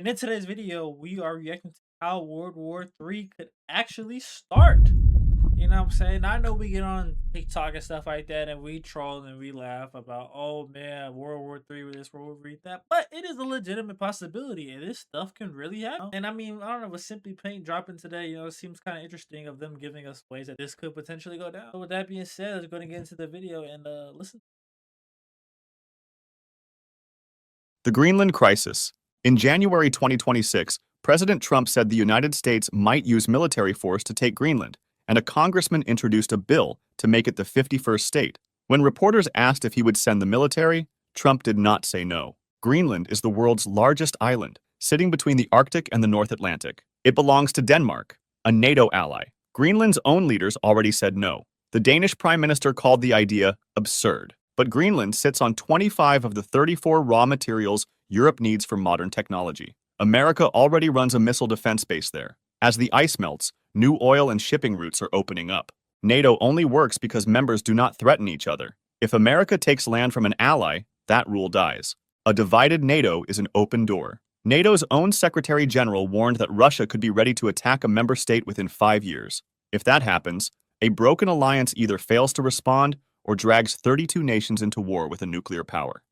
And in today's video, we are reacting to how World War III could actually start. You know what I'm saying? I know we get on TikTok and stuff like that and we troll and we laugh about, oh man, World War III with this, World War III that. But it is a legitimate possibility and this stuff can really happen. And I mean, I don't know, with Simply Paint dropping today, it seems kind of interesting of them giving us ways that this could potentially go down. So with that being said, let's go and get into the video and listen. The Greenland Crisis. In January 2026, President Trump said the United States might use military force to take Greenland, and a congressman introduced a bill to make it the 51st state. When reporters asked if he would send the military, Trump did not say no. Greenland is the world's largest island, sitting between the Arctic and the North Atlantic. It belongs to Denmark, a NATO ally. Greenland's own leaders already said no. The Danish Prime Minister called the idea absurd. But Greenland sits on 25 of the 34 raw materials Europe needs for modern technology. America already runs a missile defense base there. As the ice melts, new oil and shipping routes are opening up. NATO only works because members do not threaten each other. If America takes land from an ally, that rule dies. A divided NATO is an open door. NATO's own Secretary General warned that Russia could be ready to attack a member state within 5 years. If that happens, a broken alliance either fails to respond or drags 32 nations into war with a nuclear power.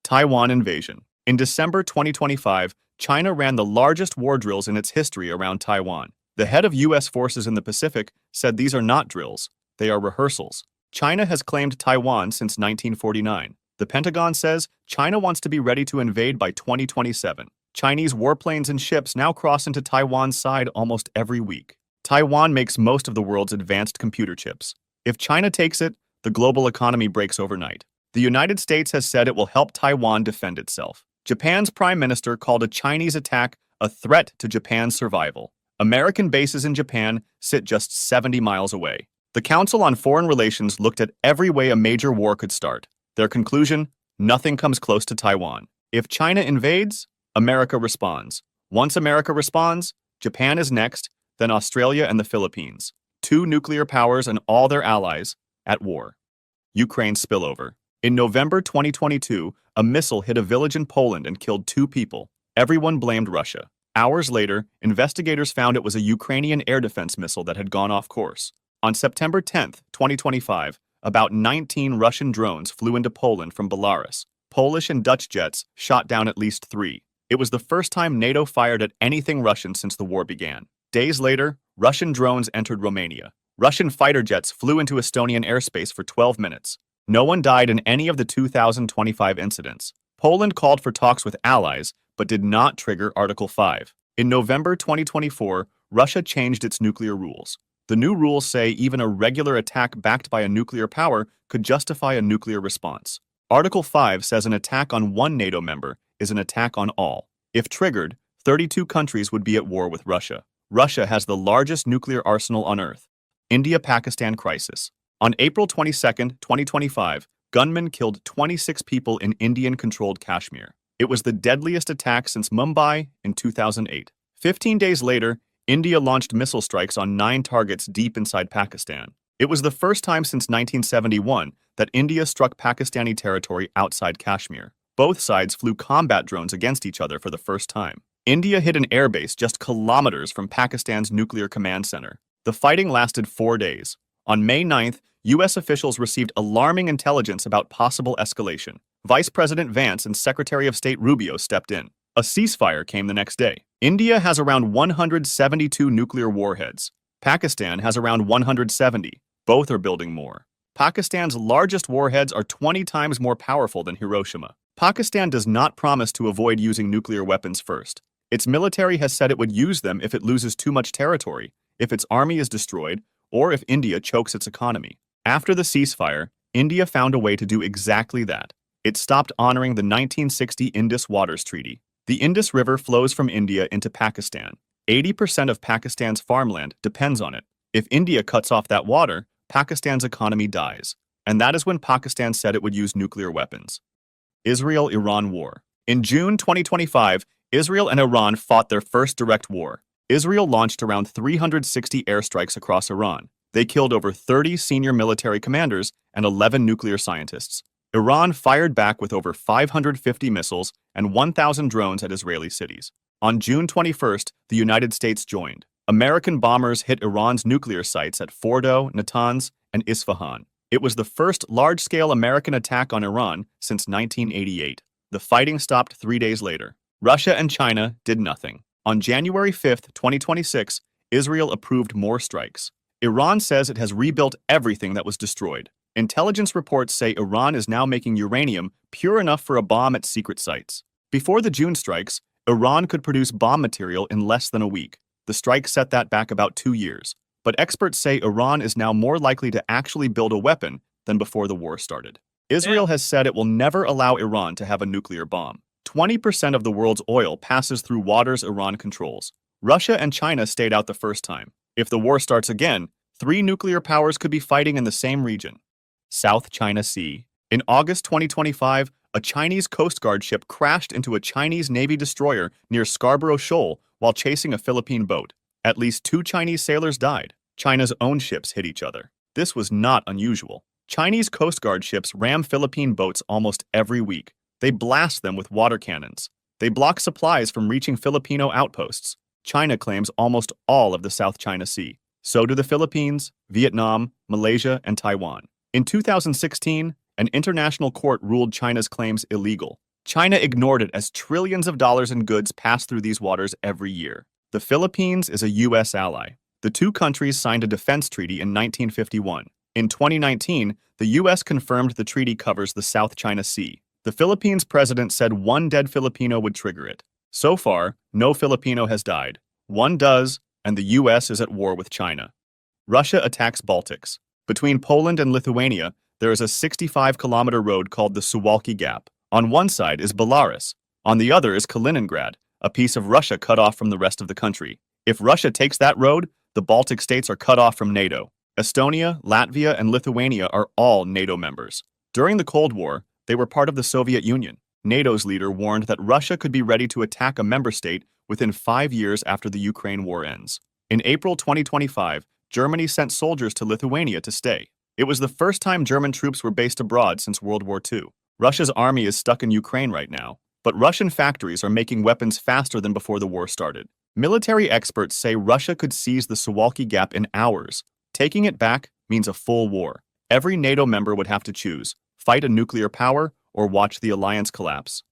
Taiwan invasion. In December 2025, China ran the largest war drills in its history around Taiwan. The head of U.S. forces in the Pacific said these are not drills, they are rehearsals. China has claimed Taiwan since 1949. The Pentagon says China wants to be ready to invade by 2027. Chinese warplanes and ships now cross into Taiwan's side almost every week. Taiwan makes most of the world's advanced computer chips. If China takes it, the global economy breaks overnight. The United States has said it will help Taiwan defend itself. Japan's prime minister called a Chinese attack a threat to Japan's survival. American bases in Japan sit just 70 miles away. The Council on Foreign Relations looked at every way a major war could start. Their conclusion: nothing comes close to Taiwan. If China invades, America responds. Once America responds, Japan is next, then Australia and the Philippines. Two nuclear powers and all their allies at war. Ukraine spillover. In November 2022, a missile hit a village in Poland and killed 2 people. Everyone blamed Russia. Hours later, investigators found it was a Ukrainian air defense missile that had gone off course. On September 10, 2025, about 19 Russian drones flew into Poland from Belarus. Polish and Dutch jets shot down at least 3. It was the first time NATO fired at anything Russian since the war began. Days later, Russian drones entered Romania. Russian fighter jets flew into Estonian airspace for 12 minutes. No one died in any of the 2025 incidents. Poland called for talks with allies, but did not trigger Article 5. In November 2024, Russia changed its nuclear rules. The new rules say even a regular attack backed by a nuclear power could justify a nuclear response. Article 5 says an attack on one NATO member is an attack on all. If triggered, 32 countries would be at war with Russia. Russia has the largest nuclear arsenal on Earth. India-Pakistan crisis. On April 22, 2025, gunmen killed 26 people in Indian-controlled Kashmir. It was the deadliest attack since Mumbai in 2008. 15 days later, India launched missile strikes on 9 targets deep inside Pakistan. It was the first time since 1971 that India struck Pakistani territory outside Kashmir. Both sides flew combat drones against each other for the first time. India hit an airbase just kilometers from Pakistan's nuclear command center. The fighting lasted 4 days. On May 9th, U.S. officials received alarming intelligence about possible escalation. Vice President Vance and Secretary of State Rubio stepped in. A ceasefire came the next day. India has around 172 nuclear warheads. Pakistan has around 170. Both are building more. Pakistan's largest warheads are 20 times more powerful than Hiroshima. Pakistan does not promise to avoid using nuclear weapons first. Its military has said it would use them if it loses too much territory, if its army is destroyed, or if India chokes its economy. After the ceasefire, India found a way to do exactly that. It stopped honoring the 1960 Indus Waters Treaty. The Indus River flows from India into Pakistan. 80% of Pakistan's farmland depends on it. If India cuts off that water, Pakistan's economy dies. And that is when Pakistan said it would use nuclear weapons. Israel-Iran war. In June 2025, Israel and Iran fought their first direct war. Israel launched around 360 airstrikes across Iran. They killed over 30 senior military commanders and 11 nuclear scientists. Iran fired back with over 550 missiles and 1,000 drones at Israeli cities. On June 21st, the United States joined. American bombers hit Iran's nuclear sites at Fordo, Natanz, and Isfahan. It was the first large-scale American attack on Iran since 1988. The fighting stopped 3 days later. Russia and China did nothing. On January 5th, 2026, Israel approved more strikes. Iran says it has rebuilt everything that was destroyed. Intelligence reports say Iran is now making uranium pure enough for a bomb at secret sites. Before the June strikes, Iran could produce bomb material in less than a week. The strike set that back about 2 years. But experts say Iran is now more likely to actually build a weapon than before the war started. Israel has said it will never allow Iran to have a nuclear bomb. 20% of the world's oil passes through waters Iran controls. Russia and China stayed out the first time. If the war starts again, 3 nuclear powers could be fighting in the same region. South China Sea. In August 2025, a Chinese Coast Guard ship crashed into a Chinese Navy destroyer near Scarborough Shoal while chasing a Philippine boat. At least 2 Chinese sailors died. China's own ships hit each other. This was not unusual. Chinese Coast Guard ships ram Philippine boats almost every week. They blast them with water cannons. They block supplies from reaching Filipino outposts. China claims almost all of the South China Sea. So do the Philippines, Vietnam, Malaysia, and Taiwan. In 2016, an international court ruled China's claims illegal. China ignored it as trillions of dollars in goods pass through these waters every year. The Philippines is a U.S. ally. The 2 countries signed a defense treaty in 1951. In 2019, the U.S. confirmed the treaty covers the South China Sea. The Philippines president said 1 dead Filipino would trigger it. So far, no Filipino has died. 1 does, and the U.S. is at war with China. Russia attacks Baltics. Between Poland and Lithuania, there is a 65-kilometer road called the Suwalki Gap. On one side is Belarus. On the other is Kaliningrad, a piece of Russia cut off from the rest of the country. If Russia takes that road, the Baltic states are cut off from NATO. Estonia, Latvia, and Lithuania are all NATO members. During the Cold War, they were part of the Soviet Union. NATO's leader warned that Russia could be ready to attack a member state within 5 years after the Ukraine war ends. In April 2025, Germany sent soldiers to Lithuania to stay. It was the first time German troops were based abroad since World War II. Russia's army is stuck in Ukraine right now, but Russian factories are making weapons faster than before the war started. Military experts say Russia could seize the Suwalki Gap in hours. Taking it back means a full war. Every NATO member would have to choose: fight a nuclear power or watch the alliance collapse.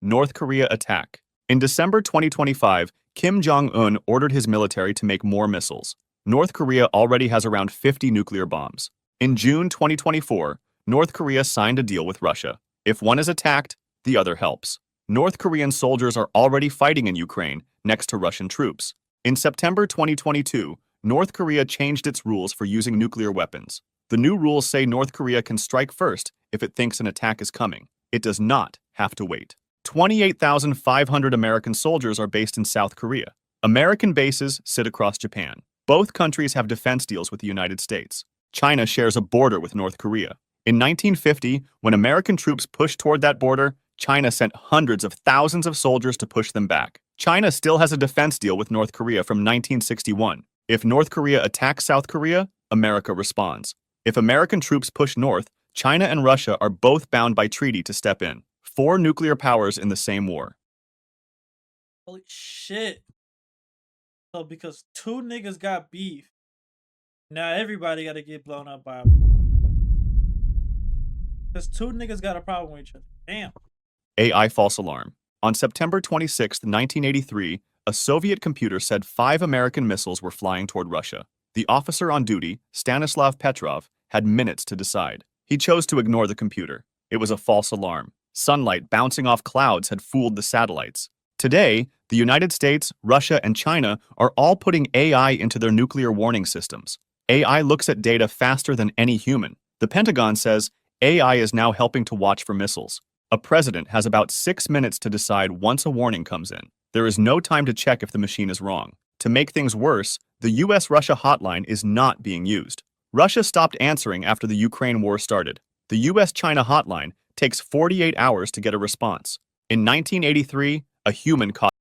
North Korea attack. In December 2025, Kim Jong-un ordered his military to make more missiles. North Korea already has around 50 nuclear bombs. In June 2024, North Korea signed a deal with Russia. If one is attacked, the other helps. North Korean soldiers are already fighting in Ukraine next to Russian troops. In September 2022, North Korea changed its rules for using nuclear weapons. The new rules say North Korea can strike first if it thinks an attack is coming. It does not have to wait. 28,500 American soldiers are based in South Korea. American bases sit across Japan. Both countries have defense deals with the United States. China shares a border with North Korea. In 1950, when American troops pushed toward that border, China sent hundreds of thousands of soldiers to push them back. China still has a defense deal with North Korea from 1961. If North Korea attacks South Korea, America responds. If American troops push north, China and Russia are both bound by treaty to step in. 4 nuclear powers in the same war. Holy shit. So because 2 niggas got beef, now everybody gotta get blown up by because 2 niggas got a problem with each other. Damn. AI false alarm. On September 26, 1983, a Soviet computer said 5 American missiles were flying toward Russia. The officer on duty, Stanislav Petrov, had minutes to decide. He chose to ignore the computer. It was a false alarm. Sunlight bouncing off clouds had fooled the satellites. Today, the United States, Russia, and China are all putting AI into their nuclear warning systems. AI looks at data faster than any human. The Pentagon says AI is now helping to watch for missiles. A president has about 6 minutes to decide once a warning comes in. There is no time to check if the machine is wrong. To make things worse, the US-Russia hotline is not being used. Russia stopped answering after the Ukraine war started. The US-China hotline takes 48 hours to get a response. In 1983, a human caught.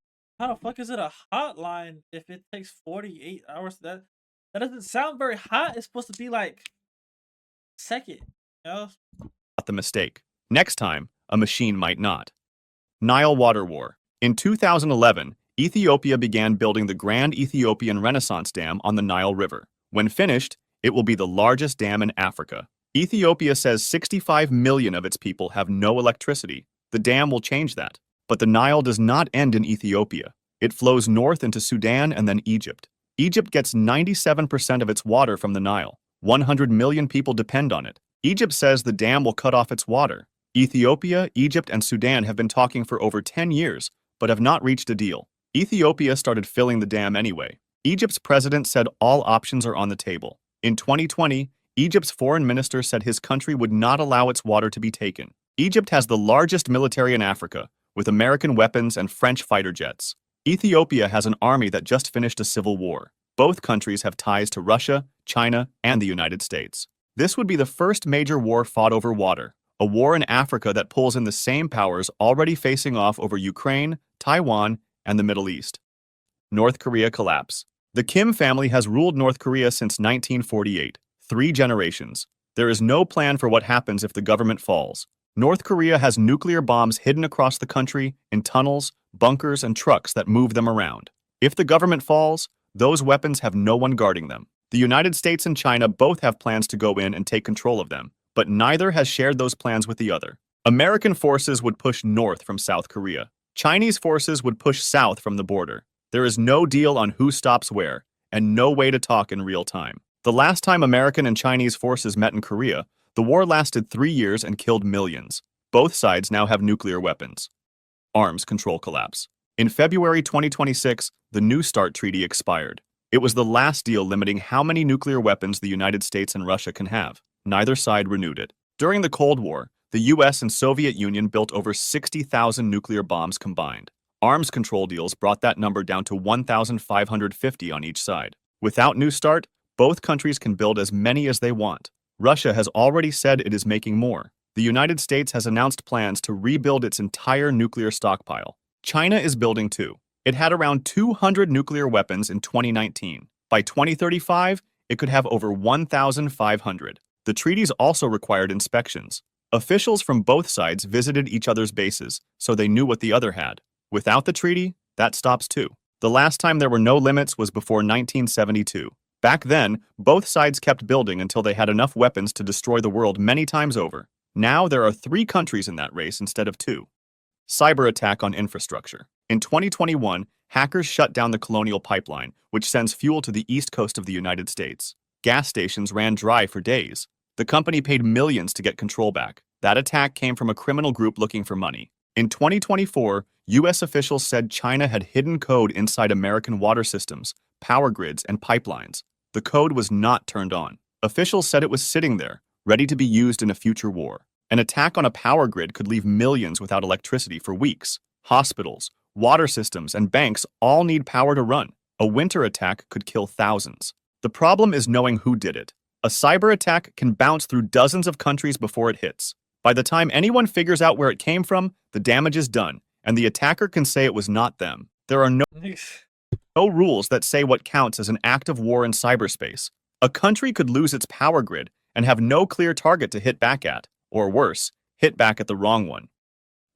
How the fuck is it a hotline if it takes 48 hours? That doesn't sound very hot. It's supposed to be like second, you know? The mistake. Next time, a machine might not. Nile water war. In 2011, Ethiopia began building the Grand Ethiopian Renaissance Dam on the Nile River. When finished, it will be the largest dam in Africa. Ethiopia says 65 million of its people have no electricity. The dam will change that. But the Nile does not end in Ethiopia. It flows north into Sudan and then Egypt. Egypt gets 97% of its water from the Nile. 100 million people depend on it. Egypt says the dam will cut off its water. Ethiopia, Egypt, and Sudan have been talking for over 10 years, but have not reached a deal. Ethiopia started filling the dam anyway. Egypt's president said all options are on the table. In 2020, Egypt's foreign minister said his country would not allow its water to be taken. Egypt has the largest military in Africa, with American weapons and French fighter jets. Ethiopia has an army that just finished a civil war. Both countries have ties to Russia, China, and the United States. This would be the first major war fought over water, a war in Africa that pulls in the same powers already facing off over Ukraine, Taiwan, and the Middle East. North Korea collapse. The Kim family has ruled North Korea since 1948, 3 generations. There is no plan for what happens if the government falls. North Korea has nuclear bombs hidden across the country, in tunnels, bunkers, and trucks that move them around. If the government falls, those weapons have no one guarding them. The United States and China both have plans to go in and take control of them, but neither has shared those plans with the other. American forces would push north from South Korea. Chinese forces would push south from the border. There is no deal on who stops where, and no way to talk in real time. The last time American and Chinese forces met in Korea, the war lasted 3 years and killed millions. Both sides now have nuclear weapons. Arms control collapse. In February 2026, the New START treaty expired. It was the last deal limiting how many nuclear weapons the United States and Russia can have. Neither side renewed it. During the Cold War, the US and Soviet Union built over 60,000 nuclear bombs combined. Arms control deals brought that number down to 1,550 on each side. Without New START, both countries can build as many as they want. Russia has already said it is making more. The United States has announced plans to rebuild its entire nuclear stockpile. China is building too. It had around 200 nuclear weapons in 2019. By 2035, it could have over 1,500. The treaties also required inspections. Officials from both sides visited each other's bases, so they knew what the other had. Without the treaty, that stops too. The last time there were no limits was before 1972. Back then, both sides kept building until they had enough weapons to destroy the world many times over. Now there are 3 countries in that race instead of 2. Cyber attack on infrastructure. In 2021, hackers shut down the Colonial Pipeline, which sends fuel to the east coast of the United States. Gas stations ran dry for days. The company paid millions to get control back. That attack came from a criminal group looking for money. In 2024, U.S. officials said China had hidden code inside American water systems, power grids, and pipelines. The code was not turned on. Officials said it was sitting there, ready to be used in a future war. An attack on a power grid could leave millions without electricity for weeks. Hospitals, water systems, and banks all need power to run. A winter attack could kill thousands. The problem is knowing who did it. A cyber attack can bounce through dozens of countries before it hits. By the time anyone figures out where it came from, the damage is done, and the attacker can say it was not them. There are no rules that say what counts as an act of war in cyberspace. A country could lose its power grid and have no clear target to hit back at, or worse, hit back at the wrong one.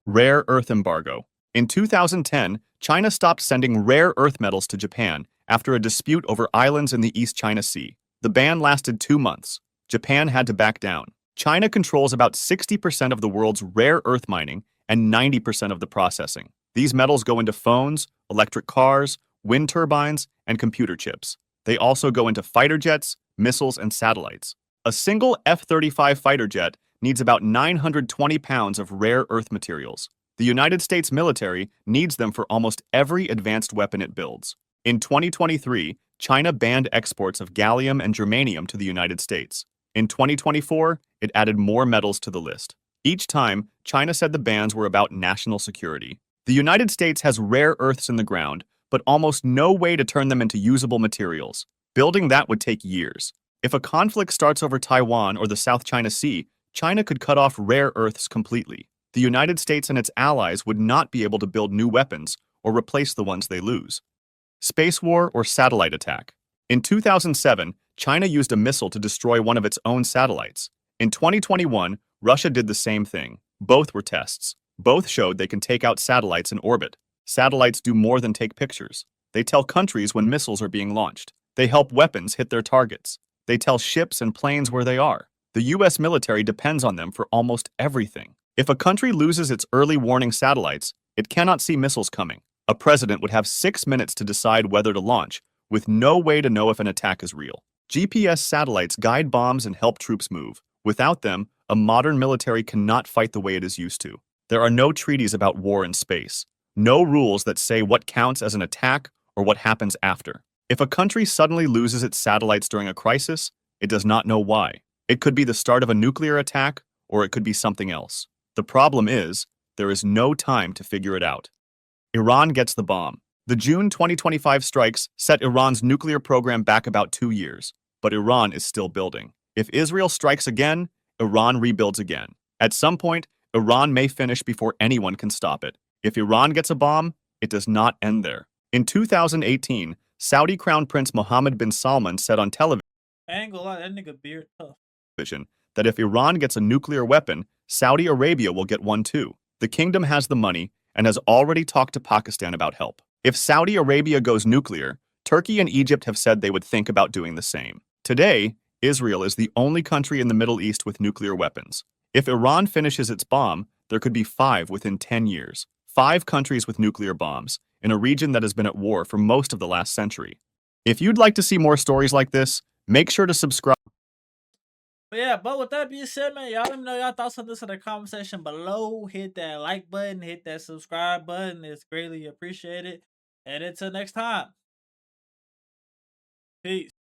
Rare earth embargo. In 2010, China stopped sending rare earth metals to Japan after a dispute over islands in the East China Sea. The ban lasted 2 months. Japan had to back down. China controls about 60% of the world's rare earth mining and 90% of the processing. These metals go into phones, electric cars, wind turbines, and computer chips. They also go into fighter jets, missiles, and satellites. A single F-35 fighter jet needs about 920 pounds of rare earth materials. The United States military needs them for almost every advanced weapon it builds. In 2023, China banned exports of gallium and germanium to the United States. In 2024, it added more metals to the list. Each time, China said the bans were about national security. The United States has rare earths in the ground, but almost no way to turn them into usable materials. Building that would take years. If a conflict starts over Taiwan or the South China Sea, China could cut off rare earths completely. The United States and its allies would not be able to build new weapons or replace the ones they lose. Space war or satellite attack. In 2007, China used a missile to destroy one of its own satellites. In 2021, Russia did the same thing. Both were tests. Both showed they can take out satellites in orbit. Satellites do more than take pictures. They tell countries when missiles are being launched. They help weapons hit their targets. They tell ships and planes where they are. The US military depends on them for almost everything. If a country loses its early warning satellites, it cannot see missiles coming. A president would have 6 minutes to decide whether to launch, with no way to know if an attack is real. GPS satellites guide bombs and help troops move. Without them, a modern military cannot fight the way it is used to. There are no treaties about war in space. No rules that say what counts as an attack or what happens after. If a country suddenly loses its satellites during a crisis, it does not know why. It could be the start of a nuclear attack, or it could be something else. The problem is, there is no time to figure it out. Iran gets the bomb. The June 2025 strikes set Iran's nuclear program back about 2 years, but Iran is still building. If Israel strikes again, Iran rebuilds again. At some point, Iran may finish before anyone can stop it. If Iran gets a bomb, it does not end there. In 2018, Saudi Crown Prince Mohammed bin Salman said on television I ain't gonna lie, that nigga beard tough. that if Iran gets a nuclear weapon, Saudi Arabia will get one too. The kingdom has the money and has already talked to Pakistan about help. If Saudi Arabia goes nuclear, Turkey and Egypt have said they would think about doing the same. Today, Israel is the only country in the Middle East with nuclear weapons. If Iran finishes its bomb, there could be 5 within 10 years. 5 countries with nuclear bombs, in a region that has been at war for most of the last century. If you'd like to see more stories like this, make sure to subscribe. But yeah, but with that being said, man, y'all let me know y'all thoughts on this in the comment section below. Hit that like button, hit that subscribe button. It's greatly appreciated. And until next time, peace.